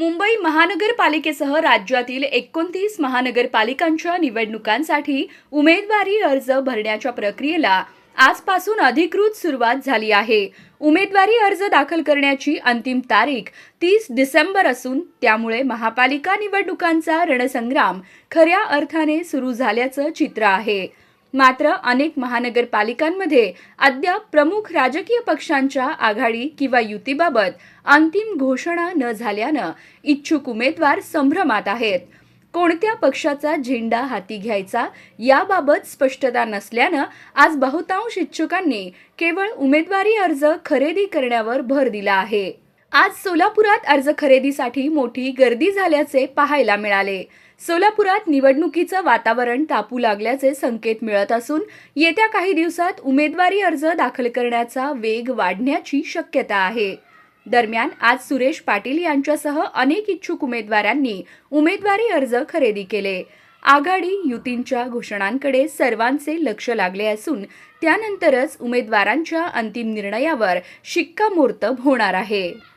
मुंबई महानगरपालिकेसह राज्यातील 29 महानगरपालिकांच्या निवडणुकांसाठी उमेदवारी अर्ज भरण्याच्या प्रक्रियेला आजपासून अधिकृत सुरुवात झाली आहे. उमेदवारी अर्ज दाखल करण्याची अंतिम तारीख 30 डिसेंबर असून त्यामुळे महापालिका निवडणुकांचा रणसंग्राम खऱ्या अर्थाने सुरू झाल्याचं चित्र आहे. मात्र अनेक महानगरपालिकांमध्ये अद्याप प्रमुख राजकीय पक्षांच्या आघाडी किंवा युतीबाबत अंतिम घोषणा न झाल्यानं इच्छुक उमेदवार संभ्रमात आहेत. कोणत्या पक्षाचा झेंडा हाती घ्यायचा याबाबत स्पष्टता नसल्यानं आज बहुतांश इच्छुकांनी केवळ उमेदवारी अर्ज खरेदी करण्यावर भर दिला आहे. आज सोलापुरात अर्ज खरेदीसाठी मोठी गर्दी झाल्याचे पाहायला मिळाले. सोलापुरात निवडणुकीचं वातावरण तापू लागल्याचे संकेत मिळत असून येत्या काही दिवसात उमेदवारी अर्ज दाखल करण्याचा वेग वाढण्याची शक्यता आहे. दरम्यान आज सुरेश पाटील यांच्यासह अनेक इच्छुक उमेदवारांनी उमेदवारी अर्ज खरेदी केले. आघाडी युतींच्या घोषणांकडे सर्वांचे लक्ष लागले असून त्यानंतरच उमेदवारांच्या अंतिम निर्णयावर शिक्कामोर्तब होणार आहे.